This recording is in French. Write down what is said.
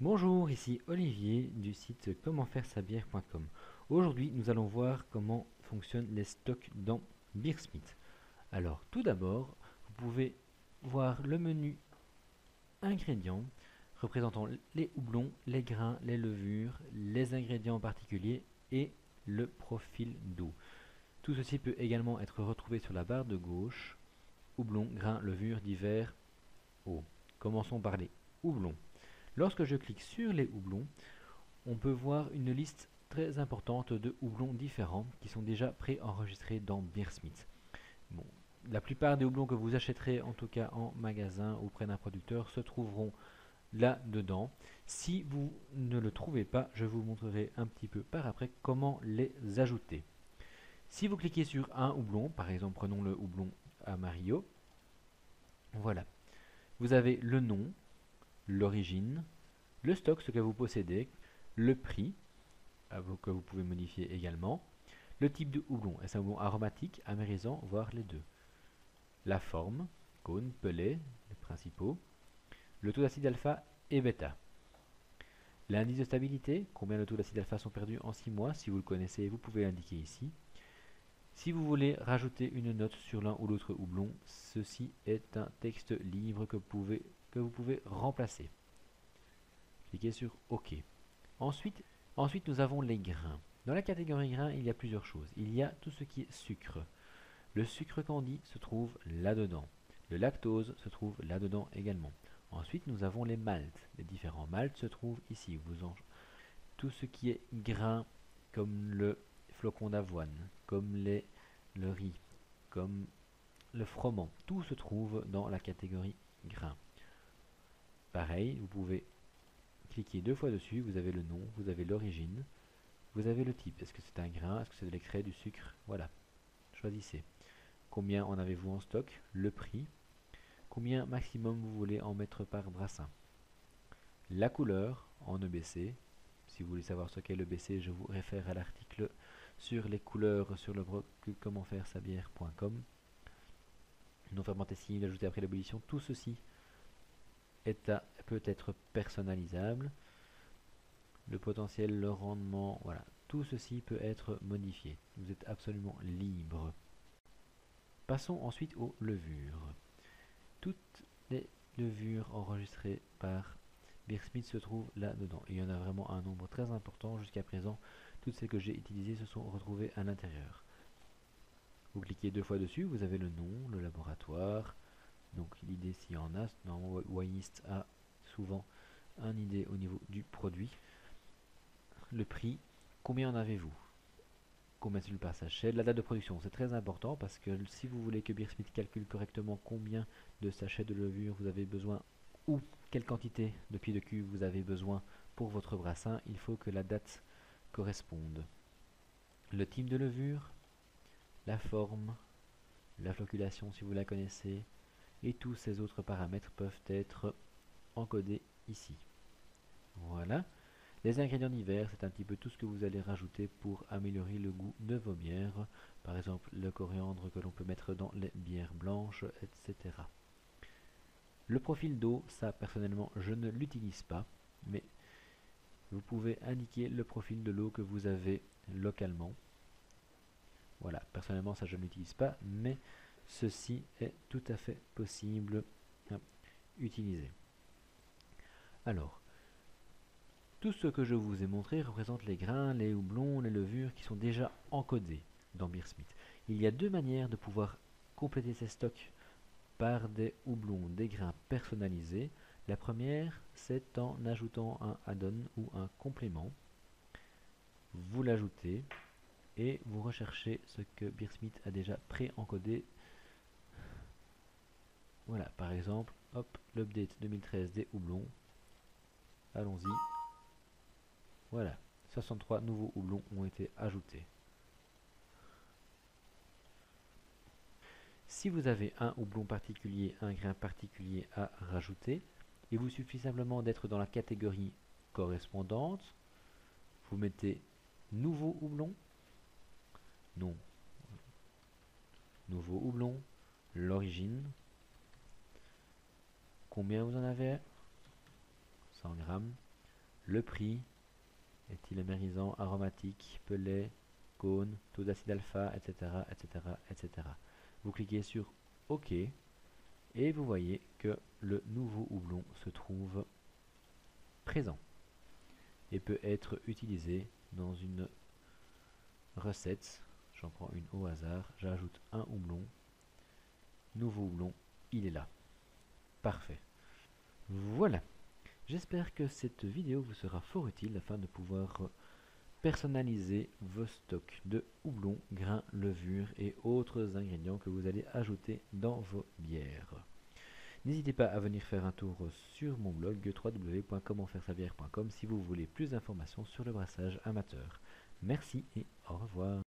Bonjour, ici Olivier du site commentfairesabière.com. Aujourd'hui, nous allons voir comment fonctionnent les stocks dans Beersmith. Alors, tout d'abord, vous pouvez voir le menu ingrédients représentant les houblons, les grains, les levures, les ingrédients particuliers et le profil d'eau. Tout ceci peut également être retrouvé sur la barre de gauche. Houblons, grains, levures, divers, eau. Commençons par les houblons. Lorsque je clique sur les houblons, on peut voir une liste très importante de houblons différents qui sont déjà préenregistrés dans Beersmith. Bon, la plupart des houblons que vous achèterez, en tout cas en magasin ou près d'un producteur, se trouveront là-dedans. Si vous ne le trouvez pas, je vous montrerai un petit peu par après comment les ajouter. Si vous cliquez sur un houblon, par exemple prenons le houblon Amarillo, voilà. Vous avez le nom, l'origine, le stock, ce que vous possédez, le prix, que vous pouvez modifier également, le type de houblon, est-ce un houblon aromatique, amérisant, voire les deux, la forme, cône, pellet, les principaux, le taux d'acide alpha et bêta, l'indice de stabilité, combien de taux d'acide alpha sont perdus en 6 mois, si vous le connaissez, vous pouvez l'indiquer ici. Si vous voulez rajouter une note sur l'un ou l'autre houblon, ceci est un texte libre que vous pouvez remplacer. Cliquez sur OK. Ensuite, nous avons les grains. Dans la catégorie grains, il y a plusieurs choses. Il y a tout ce qui est sucre. Le sucre candi se trouve là-dedans. Le lactose se trouve là-dedans également. Ensuite, nous avons les maltes. Les différents maltes se trouvent ici. Tout ce qui est grain, comme le flocon d'avoine, comme le riz, comme le froment, tout se trouve dans la catégorie grains. Pareil, vous pouvez cliquer deux fois dessus, vous avez le nom, vous avez l'origine, vous avez le type. Est-ce que c'est un grain, est-ce que c'est de l'extrait, du sucre? Voilà, choisissez. Combien en avez-vous en stock? Le prix. Combien maximum vous voulez en mettre par brassin? La couleur en EBC. Si vous voulez savoir ce qu'est l'EBC, je vous réfère à l'article sur les couleurs sur le blog commentfairesabière.com. Non fermenté civil ajouté après l'ébullition, tout ceci peut être personnalisable. Le potentiel, le rendement, voilà, tout ceci peut être modifié. Vous êtes absolument libre. Passons ensuite aux levures. Toutes les levures enregistrées par Beersmith se trouvent là-dedans. Il y en a vraiment un nombre très important. Jusqu'à présent, toutes celles que j'ai utilisées se sont retrouvées à l'intérieur. Vous cliquez deux fois dessus, vous avez le nom, le laboratoire. Donc l'idée s'il y en a, normalement Wayist a souvent une idée au niveau du produit. Le prix, combien en avez-vous? Combien c'est le par sachet? La date de production, c'est très important parce que si vous voulez que Beersmith calcule correctement combien de sachets de levure vous avez besoin ou quelle quantité de pieds de cuve vous avez besoin pour votre brassin, il faut que la date corresponde. Le type de levure, la forme, la flocculation si vous la connaissez, et tous ces autres paramètres peuvent être encodés ici. Voilà. Les ingrédients divers, c'est un petit peu tout ce que vous allez rajouter pour améliorer le goût de vos bières. Par exemple, le coriandre que l'on peut mettre dans les bières blanches, etc. Le profil d'eau, ça personnellement, je ne l'utilise pas, mais vous pouvez indiquer le profil de l'eau que vous avez localement. Voilà, personnellement, ça je ne l'utilise pas, mais ceci est tout à fait possible à utiliser. Alors, tout ce que je vous ai montré représente les grains, les houblons, les levures qui sont déjà encodés dans Beersmith. Il y a deux manières de pouvoir compléter ces stocks par des houblons, des grains personnalisés. La première, c'est en ajoutant un add-on ou un complément. Vous l'ajoutez et vous recherchez ce que Beersmith a déjà pré-encodé. Voilà, par exemple, hop, l'update 2013 des houblons. Allons-y. Voilà, 63 nouveaux houblons ont été ajoutés. Si vous avez un houblon particulier, un grain particulier à rajouter, il vous suffit simplement d'être dans la catégorie correspondante. Vous mettez nouveau houblon, nom, nouveau houblon, l'origine, combien vous en avez, 100 grammes, le prix, éthylémérisant, aromatique, pellet, cône, taux d'acide alpha, etc., etc., etc. Vous cliquez sur OK et vous voyez que le nouveau houblon se trouve présent et peut être utilisé dans une recette. J'en prends une au hasard, j'ajoute un houblon, nouveau houblon, il est là. Parfait. Voilà. J'espère que cette vidéo vous sera fort utile afin de pouvoir personnaliser vos stocks de houblon, grains, levures et autres ingrédients que vous allez ajouter dans vos bières. N'hésitez pas à venir faire un tour sur mon blog www.commentfairesabière.com si vous voulez plus d'informations sur le brassage amateur. Merci et au revoir.